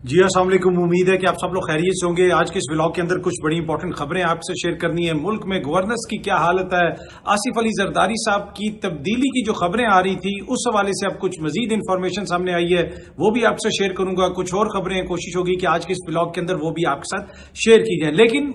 جی السلام علیکم، امید ہے کہ آپ سب لوگ خیریت سے ہوں گے۔ آج کے اس ولاگ کے اندر کچھ بڑی امپورٹنٹ خبریں آپ سے شیئر کرنی ہے۔ ملک میں گورننس کی کیا حالت ہے، آصف علی زرداری صاحب کی تبدیلی کی جو خبریں آ رہی تھی اس حوالے سے اب کچھ مزید انفارمیشن سامنے آئی ہے، وہ بھی آپ سے شیئر کروں گا۔ کچھ اور خبریں کوشش ہوگی کہ آج کے اس ولاگ کے اندر وہ بھی آپ کے ساتھ شیئر کی جائیں۔ لیکن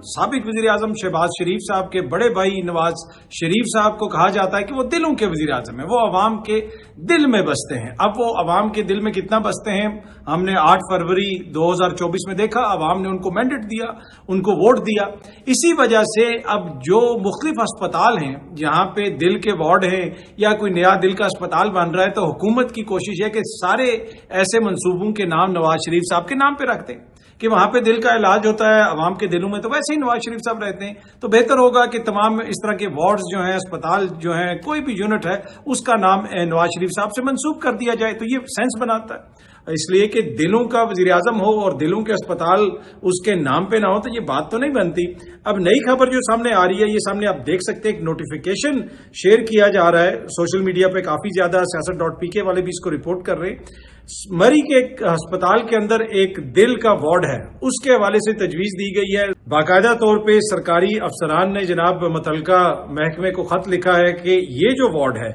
سابق وزیر اعظم شہباز شریف صاحب کے بڑے بھائی نواز شریف صاحب کو کہا جاتا ہے کہ وہ دلوں کے وزیر اعظم ہیں، وہ عوام کے دل میں بستے ہیں۔ اب وہ عوام کے دل میں کتنا بستے ہیں، ہم نے 8 فروری 2024 میں دیکھا، عوام نے ان کو مینڈیٹ دیا، ان کو ووٹ دیا۔ اسی وجہ سے اب جو مختلف اسپتال ہیں جہاں پہ دل کے وارڈ ہیں یا کوئی نیا دل کا اسپتال بن رہا ہے، تو حکومت کی کوشش ہے کہ سارے ایسے منصوبوں کے نام نواز شریف صاحب کے نام پہ رکھ دیں کہ وہاں پہ دل کا علاج ہوتا ہے عوام کے دلوں میں، تو ویسے ہی نواز شریف صاحب رہتے ہیں۔ تو بہتر ہوگا کہ تمام اس طرح کے وارڈز جو ہیں، اسپتال جو ہیں، کوئی بھی یونٹ ہے، اس کا نام نواز شریف صاحب سے منسوب کر دیا جائے، تو یہ سینس بناتا ہے۔ اس لیے کہ دلوں کا وزیر اعظم ہو اور دلوں کے اسپتال اس کے نام پہ نہ ہو تو یہ بات تو نہیں بنتی۔ اب نئی خبر جو سامنے آ رہی ہے، یہ سامنے آپ دیکھ سکتے ہیں، ایک نوٹیفیکیشن شیئر کیا جا رہا ہے سوشل میڈیا پہ، کافی زیادہ سیاست.pk والے بھی اس کو رپورٹ کر رہے ہیں۔ مری کے ایک ہسپتال کے اندر ایک دل کا وارڈ ہے، اس کے حوالے سے تجویز دی گئی ہے۔ باقاعدہ طور پہ سرکاری افسران نے جناب متعلقہ محکمے کو خط لکھا ہے کہ یہ جو وارڈ ہے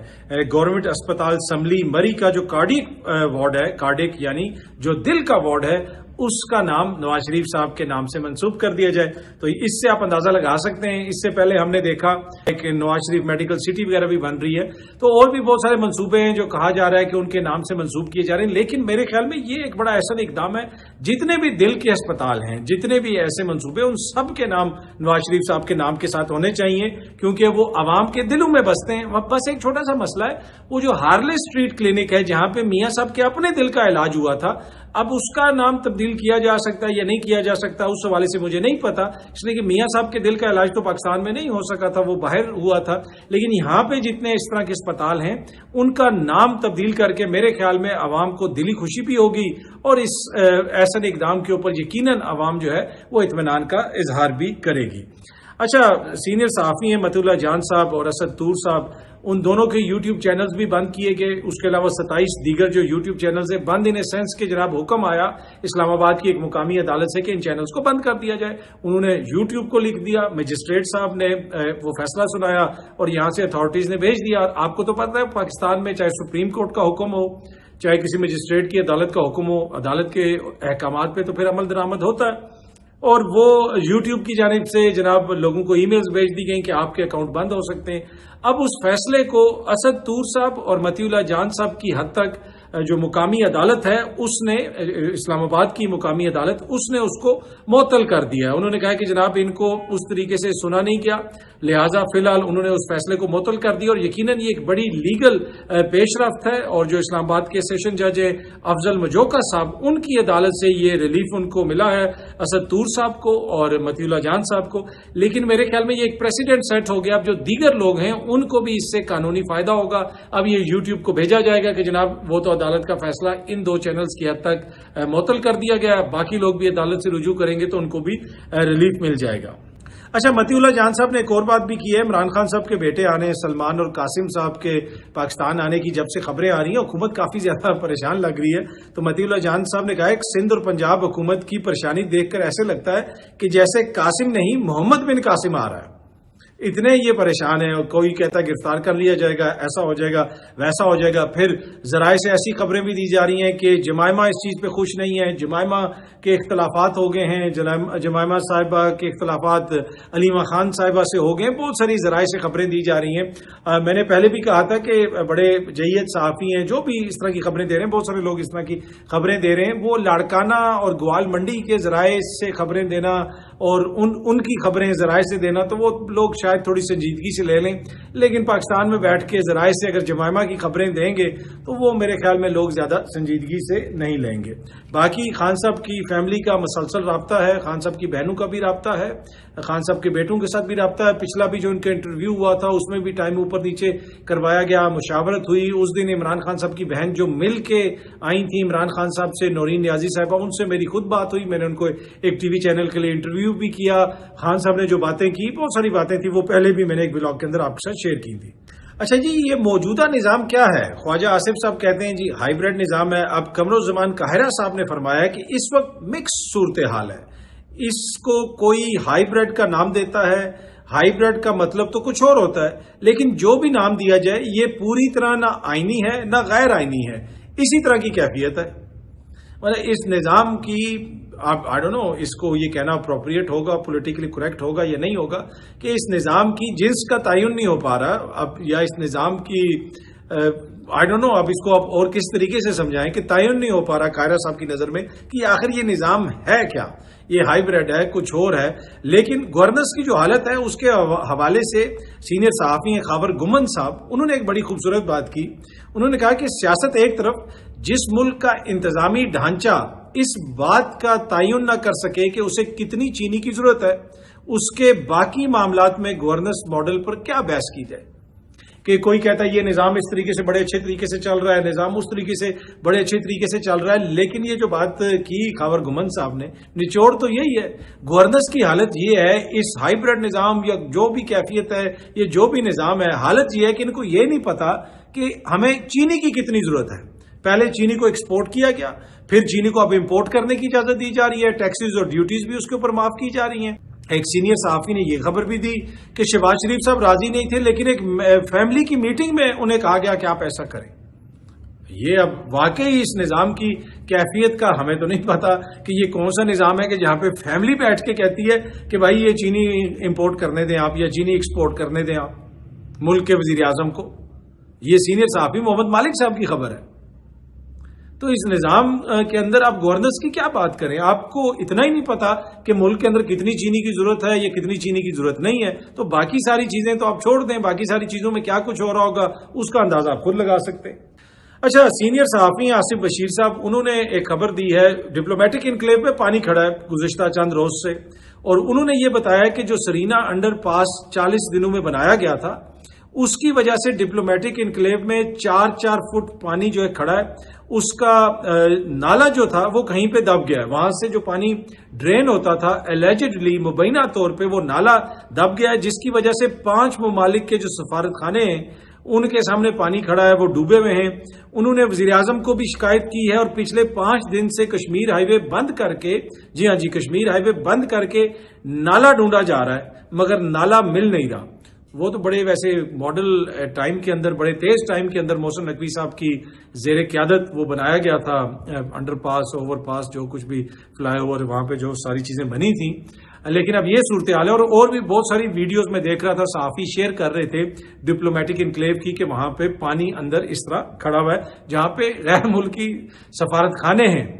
گورنمنٹ اسپتال سملی مری کا جو کارڈیک وارڈ ہے، کارڈیک یعنی جو دل کا وارڈ ہے، اس کا نام نواز شریف صاحب کے نام سے منسوب کر دیا جائے۔ تو اس سے آپ اندازہ لگا سکتے ہیں، اس سے پہلے ہم نے دیکھا کہ نواز شریف میڈیکل سٹی وغیرہ بھی بن رہی ہے، تو اور بھی بہت سارے منصوبے ہیں جو کہا جا رہا ہے کہ ان کے نام سے منسوب کیے جا رہے ہیں۔ لیکن میرے خیال میں یہ ایک بڑا احسن اقدام ہے، جتنے بھی دل کے اسپتال ہیں، جتنے بھی ایسے منصوبے، ان سب کے نام نواز شریف صاحب کے نام کے ساتھ ہونے چاہیے، کیونکہ وہ عوام کے دلوں میں بستے ہیں۔ بس ایک چھوٹا سا مسئلہ ہے، وہ جو ہارلے اسٹریٹ کلینک ہے جہاں پہ میاں صاحب کے اپنے دل کا علاج ہوا تھا، اب اس کا نام تبدیل کیا جا سکتا ہے یا نہیں کیا جا سکتا، اس حوالے سے مجھے نہیں پتا، اس لیے کہ میاں صاحب کے دل کا علاج تو پاکستان میں نہیں ہو سکا تھا، وہ باہر ہوا تھا۔ لیکن یہاں پہ جتنے اس طرح کے اسپتال ہیں، ان کا نام تبدیل کر کے میرے خیال میں عوام کو دلی خوشی بھی ہوگی، اور اس ایسے اقدام کے اوپر یقیناً عوام جو ہے وہ اطمینان کا اظہار بھی کرے گی۔ اچھا، سینئر صحافی ہیں مطیع اللہ جان صاحب اور اسد طور صاحب، ان دونوں کے یوٹیوب چینلز بھی بند کیے گئے۔ اس کے علاوہ 27 دیگر جو یوٹیوب چینلز ہیں بند ان سینس کے جناب حکم آیا اسلام آباد کی ایک مقامی عدالت سے کہ ان چینلز کو بند کر دیا جائے۔ انہوں نے یوٹیوب کو لکھ دیا، مجسٹریٹ صاحب نے وہ فیصلہ سنایا اور یہاں سے اتھارٹیز نے بھیج دیا۔ آپ کو تو پتہ ہے پاکستان میں چاہے سپریم کورٹ کا حکم ہو، چاہے کسی مجسٹریٹ کی عدالت کا حکم ہو، عدالت کے احکامات پہ تو پھر عمل درآمد ہوتا ہے۔ اور وہ یوٹیوب کی جانب سے جناب لوگوں کو ای میلز بھیج دی گئیں کہ آپ کے اکاؤنٹ بند ہو سکتے ہیں۔ اب اس فیصلے کو اسد طور صاحب اور مطیع اللہ جان صاحب کی حد تک جو مقامی عدالت ہے، اس نے اسلام آباد کی مقامی عدالت، اس نے اس کو معطل کر دیا ہے۔ انہوں نے کہا کہ جناب ان کو اس طریقے سے سنا نہیں کیا، لہٰذا فی الحال انہوں نے اس فیصلے کو معطل کر دیا، اور یقیناً یہ ایک بڑی لیگل پیش رفت ہے۔ اور جو اسلام آباد کے سیشن جج ہیں افضل مجوکا صاحب، ان کی عدالت سے یہ ریلیف ان کو ملا ہے، اسد طور صاحب کو اور مطیع اللہ جان صاحب کو۔ لیکن میرے خیال میں یہ ایک پریسیڈنٹ سیٹ ہو گیا، اب جو دیگر لوگ ہیں ان کو بھی اس سے قانونی فائدہ ہوگا۔ اب یہ یوٹیوب کو بھیجا جائے گا کہ جناب وہ تو عدالت کا فیصلہ ان 2 چینلز کی حد تک معطل کر دیا گیا، باقی لوگ بھی عدالت سے رجوع کریں گے تو ان کو بھی ریلیف مل جائے گا۔ اچھا، مطیع اللہ جان صاحب نے ایک اور بات بھی کی ہے، عمران خان صاحب کے بیٹے آنے، سلمان اور قاسم صاحب کے پاکستان آنے کی جب سے خبریں آ رہی ہیں، حکومت کافی زیادہ پریشان لگ رہی ہے۔ تو مطیع اللہ جان صاحب نے کہا ہے کہ سندھ اور پنجاب حکومت کی پریشانی دیکھ کر ایسے لگتا ہے کہ جیسے قاسم نہیں محمد بن قاسم آ رہا ہے، اتنے یہ پریشان ہیں۔ اور کوئی کہتا ہے گرفتار کر لیا جائے گا، ایسا ہو جائے گا، ویسا ہو جائے گا۔ پھر ذرائع سے ایسی خبریں بھی دی جا رہی ہیں کہ جمائمہ اس چیز پہ خوش نہیں ہے، جمائمہ کے اختلافات ہو گئے ہیں، جمائمہ صاحبہ کے اختلافات علیمہ خان صاحبہ سے ہو گئے ہیں، بہت ساری ذرائع سے خبریں دی جا رہی ہیں۔ میں نے پہلے بھی کہا تھا کہ بڑے جید صحافی ہیں جو بھی اس طرح کی خبریں دے رہے ہیں، بہت سارے لوگ اس طرح کی خبریں دے رہے ہیں، وہ لاڑکانہ اور گوال منڈی کے ذرائع سے خبریں دینا اور ان کی خبریں ذرائع سے دینا، تو وہ لوگ شاید تھوڑی سنجیدگی سے لے لیں، لیکن پاکستان میں بیٹھ کے ذرائع سے اگر جمائمہ کی خبریں دیں گے تو وہ میرے خیال میں لوگ زیادہ سنجیدگی سے نہیں لیں گے۔ باقی خان صاحب کی فیملی کا مسلسل رابطہ ہے، خان صاحب کی بہنوں کا بھی رابطہ ہے، خان صاحب کے بیٹوں کے ساتھ بھی رابطہ ہے۔ پچھلا بھی جو ان کا انٹرویو ہوا تھا اس میں بھی ٹائم اوپر نیچے کروایا گیا، مشاورت ہوئی۔ اس دن عمران خان صاحب کی بہن جو مل کے آئی تھیں عمران خان صاحب سے، نورین نیازی صاحبہ، ان سے میری خود بات ہوئی، میں نے ان کو ایک ٹی وی چینل کے لیے انٹرویو بھی کیا۔ خان صاحب نے جو باتیں کی، بہت ساری باتیں تھیں، وہ پہلے بھی میں نے ایک ولاگ کے اندر آپ کے ساتھ شیئر کی تھی۔ اچھا جی، یہ موجودہ نظام کیا ہے؟ خواجہ آصف صاحب کہتے ہیں جی ہائیبریڈ نظام ہے. اب قمرالزمان قاہرہ صاحب نے فرمایا کہ اس وقت مکس صورتحال ہے. اس کو کوئی ہائیبریڈ کا نام دیتا ہے، ہائیبریڈ کا مطلب تو کچھ اور ہوتا ہے، لیکن جو بھی نام دیا جائے یہ پوری طرح نہ آئینی ہے نہ غیر آئینی ہے، اسی طرح کی کیفیت ہے. مطلب اس نظام کی آپ آئی ڈونٹ نو اس کو یہ کہنا اپروپریٹ ہوگا، پولیٹیکلی کریکٹ ہوگا یا نہیں ہوگا کہ اس نظام کی جنس کا تعین نہیں ہو پا رہا اب، یا اس نظام کی آئی ڈونٹ نو اب اس کو آپ اور کس طریقے سے سمجھائیں کہ تعین نہیں ہو پا رہا قاہرہ صاحب کی نظر میں کہ آخر یہ نظام ہے کیا. یہ ہائیبریڈ ہے، کچھ اور ہے. لیکن گورننس کی جو حالت ہے اس کے حوالے سے سینئر صحافی ہیں خاور گمن صاحب، انہوں نے ایک بڑی خوبصورت بات کی. انہوں نے کہا کہ سیاست ایک طرف، جس ملک کا انتظامی ڈھانچہ اس بات کا تعین نہ کر سکے کہ اسے کتنی چینی کی ضرورت ہے، اس کے باقی معاملات میں گورننس ماڈل پر کیا بحث کی جائے. کہ کوئی کہتا ہے یہ نظام اس طریقے سے بڑے اچھے طریقے سے چل رہا ہے، نظام اس طریقے سے بڑے اچھے طریقے سے چل رہا ہے. لیکن یہ جو بات کی خاور گمن صاحب نے، نچوڑ تو یہی ہے. گورننس کی حالت یہ ہے اس ہائیبریڈ نظام یا جو بھی کیفیت ہے، یہ جو بھی نظام ہے، حالت یہ ہے کہ ان کو یہ نہیں پتا کہ ہمیں چینی کی کتنی ضرورت ہے. پہلے چینی کو ایکسپورٹ کیا گیا، پھر چینی کو اب امپورٹ کرنے کی اجازت دی جا رہی ہے، ٹیکسز اور ڈیوٹیز بھی اس کے اوپر معاف کی جا رہی ہیں. ایک سینئر صحافی نے یہ خبر بھی دی کہ شہباز شریف صاحب راضی نہیں تھے، لیکن ایک فیملی کی میٹنگ میں انہیں کہا گیا کہ آپ ایسا کریں. یہ اب واقعی اس نظام کی کیفیت کا ہمیں تو نہیں پتا کہ یہ کون سا نظام ہے کہ جہاں پہ فیملی بیٹھ کے کہتی ہے کہ بھائی یہ چینی امپورٹ کرنے دیں آپ، یا چینی ایکسپورٹ کرنے دیں آپ ملک کے وزیر اعظم کو. یہ سینئر صحافی محمد مالک صاحب کی خبر ہے. تو اس نظام کے اندر آپ گورننس کی کیا بات کریں؟ آپ کو اتنا ہی نہیں پتا کہ ملک کے اندر کتنی چینی کی ضرورت ہے یا کتنی چینی کی ضرورت نہیں ہے، تو باقی ساری چیزیں تو آپ چھوڑ دیں. باقی ساری چیزوں میں کیا کچھ ہو رہا ہوگا اس کا اندازہ آپ خود لگا سکتے ہیں. اچھا، سینئر صحافی آصف بشیر صاحب، انہوں نے ایک خبر دی ہے ڈپلومیٹک انکلیو میں پانی کھڑا ہے گزشتہ چند روز سے، اور انہوں نے یہ بتایا کہ جو سرینا انڈر پاس 40 دنوں میں بنایا گیا تھا اس کی وجہ سے ڈپلومیٹک انکلیو میں 4 فٹ پانی جو ہے کھڑا ہے، اس کا نالا جو تھا وہ کہیں پہ دب گیا ہے. وہاں سے جو پانی ڈرین ہوتا تھا ایلیجڈلی مبینہ طور پہ وہ نالا دب گیا ہے، جس کی وجہ سے 5 ممالک کے جو سفارت خانے ہیں ان کے سامنے پانی کھڑا ہے، وہ ڈوبے ہوئے ہیں. انہوں نے وزیر اعظم کو بھی شکایت کی ہے، اور پچھلے 5 دن سے کشمیر ہائی وے بند کر کے، جی ہاں جی، کشمیر ہائی وے بند کر کے نالا ڈھونڈا جا رہا ہے، مگر نالا مل نہیں رہا. وہ تو بڑے ویسے ماڈل ٹائم کے اندر، بڑے تیز ٹائم کے اندر محسن نقوی صاحب کی زیر قیادت وہ بنایا گیا تھا انڈر پاس، اوور پاس، جو کچھ بھی فلائی اوور وہاں پہ جو ساری چیزیں بنی تھیں. لیکن اب یہ صورتحال ہے، اور بھی بہت ساری ویڈیوز میں دیکھ رہا تھا صحافی شیئر کر رہے تھے ڈپلومیٹک انکلیو کی کہ وہاں پہ پانی اندر اس طرح کھڑا ہوا ہے جہاں پہ غیر ملکی سفارت خانے ہیں.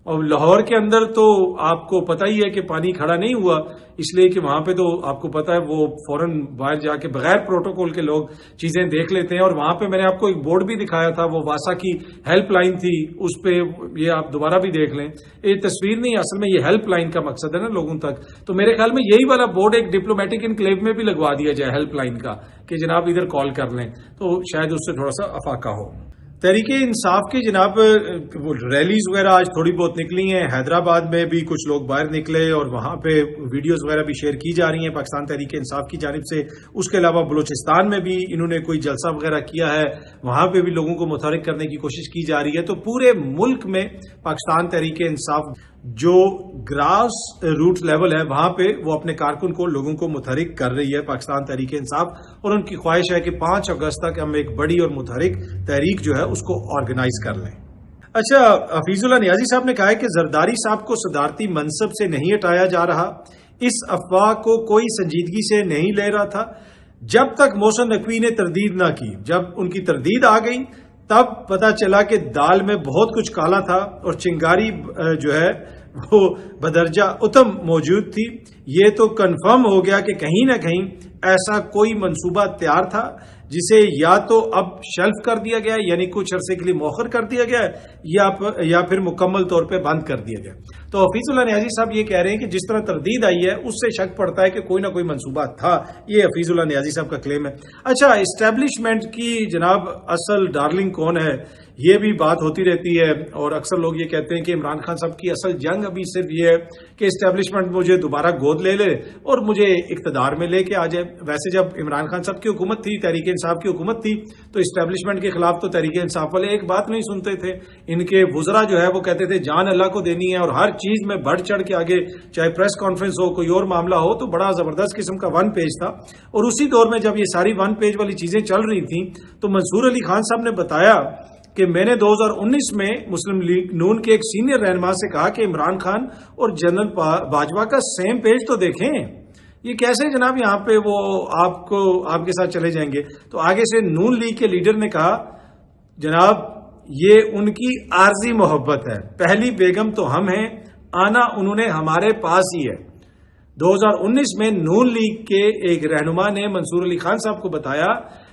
اور لاہور کے اندر تو آپ کو پتہ ہی ہے کہ پانی کھڑا نہیں ہوا، اس لیے کہ وہاں پہ تو آپ کو پتہ ہے وہ فوراً باہر جا کے بغیر پروٹوکول کے لوگ چیزیں دیکھ لیتے ہیں. اور وہاں پہ میں نے آپ کو ایک بورڈ بھی دکھایا تھا، وہ واسا کی ہیلپ لائن تھی، اس پہ یہ آپ دوبارہ بھی دیکھ لیں. یہ تصویر نہیں، اصل میں یہ ہیلپ لائن کا مقصد ہے نا لوگوں تک. تو میرے خیال میں یہی والا بورڈ ایک ڈپلومیٹک انکلیو میں بھی لگوا دیا جائے ہیلپ لائن کا کہ جناب ادھر کال کر لیں، تو شاید اس سے تھوڑا سا افاقہ ہو. تحریک انصاف کی جناب وہ ریلیز وغیرہ آج تھوڑی بہت نکلی ہیں. حیدرآباد میں بھی کچھ لوگ باہر نکلے اور وہاں پہ ویڈیوز وغیرہ بھی شیئر کی جا رہی ہیں پاکستان تحریک انصاف کی جانب سے. اس کے علاوہ بلوچستان میں بھی انہوں نے کوئی جلسہ وغیرہ کیا ہے، وہاں پہ بھی لوگوں کو متحرک کرنے کی کوشش کی جا رہی ہے. تو پورے ملک میں پاکستان تحریک انصاف جو گراس روٹ لیول ہے وہاں پہ وہ اپنے کارکن کو، لوگوں کو متحرک کر رہی ہے پاکستان تحریک انصاف. اور ان کی خواہش ہے کہ 5 اگست تک ہم ایک بڑی اور متحرک تحریک جو ہے اس کو آرگنائز کر لیں. اچھا، حفیظ اللہ نیازی صاحب نے کہا ہے کہ زرداری صاحب کو صدارتی منصب سے نہیں ہٹایا جا رہا، اس افواہ کو کوئی سنجیدگی سے نہیں لے رہا تھا. جب تک محسن نقوی نے تردید نہ کی، جب ان کی تردید آ گئی تب پتا چلا کہ دال میں بہت کچھ کالا تھا اور چنگاری جو ہے وہ بدرجہ اتم موجود تھی. یہ تو کنفرم ہو گیا کہ کہیں نہ کہیں ایسا کوئی منصوبہ تیار تھا جسے یا تو اب شیلف کر دیا گیا ہے، یعنی کچھ عرصے کے لیے مؤخر کر دیا گیا ہے، یا پھر مکمل طور پہ بند کر دیا گیا. تو حفیظ اللہ نیازی صاحب یہ کہہ رہے ہیں کہ جس طرح تردید آئی ہے اس سے شک پڑتا ہے کہ کوئی نہ کوئی منصوبہ تھا. یہ حفیظ اللہ نیازی صاحب کا کلیم ہے. اچھا، اسٹیبلشمنٹ کی جناب اصل ڈارلنگ کون ہے، یہ بھی بات ہوتی رہتی ہے. اور اکثر لوگ یہ کہتے ہیں کہ عمران خان صاحب کی اصل جنگ ابھی صرف یہ ہے کہ اسٹیبلشمنٹ مجھے دوبارہ گود لے لے اور مجھے اقتدار میں لے کے آ جائے. ویسے جب عمران خان صاحب کی حکومت تھی تحریک انصاف کی حکومت تھی تو اسٹیبلشمنٹ کے خلاف تو تحریک انصاف والے ایک بات نہیں سنتے تھے. ان کے وزراء جو ہے وہ کہتے تھے جان اللہ کو دینی ہے اور ہر چیز میں بڑھ چڑھ کے آگے, چاہے پریس کانفرنس ہو, کوئی اور معاملہ ہو, تو بڑا زبردست قسم کا 1 پیج تھا. اور اسی دور میں جب یہ ساری 1 پیج والی چیزیں چل رہی تھیں تو منصور علی خان صاحب نے بتایا کہ میں نے 2019 میں مسلم لیگ نون کے ایک سینئر رہنما سے کہا کہ عمران خان اور جنرل باجوہ کا سیم پیج تو دیکھیں. یہ کیسے جناب یہاں پہ وہ آپ کے ساتھ چلے جائیں گے؟ تو آگے سے نون لیگ کے لیڈر نے کہا جناب یہ ان کی عارضی محبت ہے, پہلی بیگم تو ہم ہیں, آنا انہوں نے ہمارے پاس ہی ہے. 2019 میں نون لیگ کے ایک رہنما نے منصور علی خان صاحب کو بتایا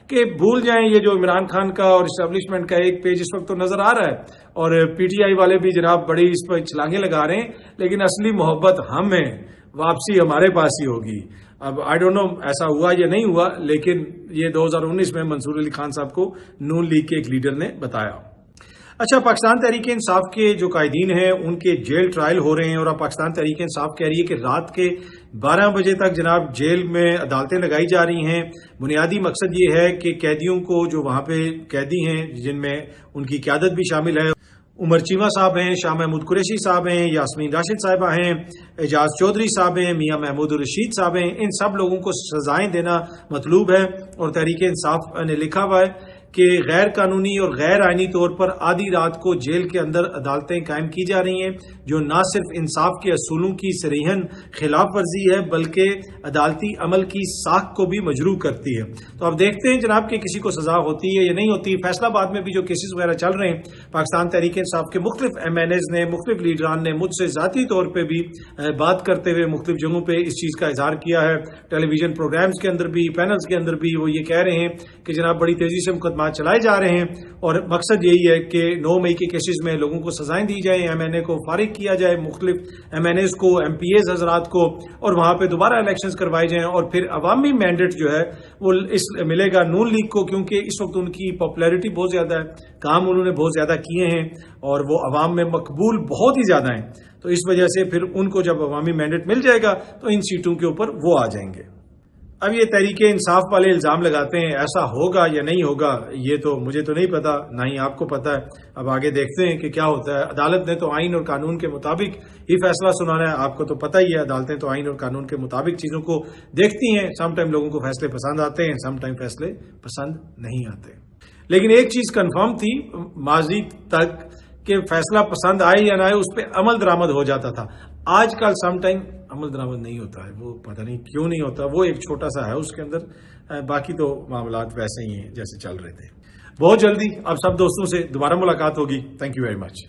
کہ بھول جائیں یہ جو عمران خان کا اور اسٹیبلشمنٹ کا ایک پیج اس وقت تو نظر آ رہا ہے, اور پی ٹی آئی والے بھی جناب بڑی اس پر چھلانگیں لگا رہے ہیں, لیکن اصلی محبت ہم ہیں, واپسی ہمارے پاس ہی ہوگی. اب آئی ڈونٹ نو ایسا ہوا یا نہیں ہوا, لیکن یہ 2019 میں منصور علی خان صاحب کو نون لیگ کے ایک لیڈر نے بتایا. اچھا, پاکستان تحریک انصاف کے جو قائدین ہیں ان کے جیل ٹرائل ہو رہے ہیں, اور اب پاکستان تحریک انصاف کہہ رہی ہے کہ رات کے 12 بجے تک جناب جیل میں عدالتیں لگائی جا رہی ہیں. بنیادی مقصد یہ ہے کہ قیدیوں کو, جو وہاں پہ قیدی ہیں جن میں ان کی قیادت بھی شامل ہے, عمر چیمہ صاحب ہیں, شاہ محمود قریشی صاحب ہیں, یاسمین راشد صاحبہ ہیں, اعجاز چودھری صاحب ہیں, میاں محمود الرشید صاحب ہیں, ان سب لوگوں کو سزائیں دینا مطلوب ہے. اور تحریک انصاف نے لکھا ہوا ہے کہ غیر قانونی اور غیر آئینی طور پر آدھی رات کو جیل کے اندر عدالتیں قائم کی جا رہی ہیں, جو نہ صرف انصاف کے اصولوں کی صریحاً خلاف ورزی ہے بلکہ عدالتی عمل کی ساکھ کو بھی مجروح کرتی ہے. تو اب دیکھتے ہیں جناب کہ کسی کو سزا ہوتی ہے یا نہیں ہوتی. فیصلہ آباد میں بھی جو کیسز وغیرہ چل رہے ہیں, پاکستان تحریک انصاف کے مختلف ایم این ایز نے, مختلف لیڈران نے مجھ سے ذاتی طور پہ بھی بات کرتے ہوئے مختلف جگہوں پہ اس چیز کا اظہار کیا ہے. ٹیلی ویژن پروگرامز کے اندر بھی, پینلز کے اندر بھی وہ یہ کہہ رہے ہیں کہ جناب بڑی تیزی سے مقدمات چلائے جا رہے ہیں, اور مقصد یہی ہے کہ 9 مئی کے کیسز میں لوگوں کو سزائیں دی جائیں, ایم این اے کو فارغ کیا جائے, مختلف ایم این ایز کو, ایم پی ایز حضرات کو, اور وہاں پہ دوبارہ الیکشنز کروائے جائیں, اور پھر عوامی مینڈیٹ جو ہے وہ ملے گا نون لیگ کو, کیونکہ اس وقت ان کی پاپولیرٹی بہت زیادہ ہے, کام انہوں نے بہت زیادہ کیے ہیں اور وہ عوام میں مقبول بہت ہی زیادہ ہیں. تو اس وجہ سے پھر ان کو جب عوامی مینڈیٹ مل جائے گا تو ان سیٹوں کے اوپر وہ آ جائیں گے. اب یہ تحریک انصاف والے الزام لگاتے ہیں ایسا ہوگا یا نہیں ہوگا, یہ تو مجھے تو نہیں پتا, نہ ہی آپ کو پتا ہے. اب آگے دیکھتے ہیں کہ کیا ہوتا ہے. عدالت نے تو آئین اور قانون کے مطابق ہی فیصلہ سنانا ہے, آپ کو تو پتہ ہی ہے عدالتیں تو آئین اور قانون کے مطابق چیزوں کو دیکھتی ہیں. سم ٹائم لوگوں کو فیصلے پسند آتے ہیں, سم ٹائم فیصلے پسند نہیں آتے. لیکن ایک چیز کنفرم تھی ماضی تک کہ فیصلہ پسند آئے یا نہ آئے اس پہ عمل درآمد ہو جاتا تھا. آج کل سم ٹائم عمل درآمد نہیں ہوتا ہے, وہ پتہ نہیں کیوں نہیں ہوتا. وہ ایک چھوٹا سا ہے اس کے اندر, باقی تو معاملات ویسے ہی ہیں جیسے چل رہے تھے. بہت جلدی اب سب دوستوں سے دوبارہ ملاقات ہوگی. Thank you very much.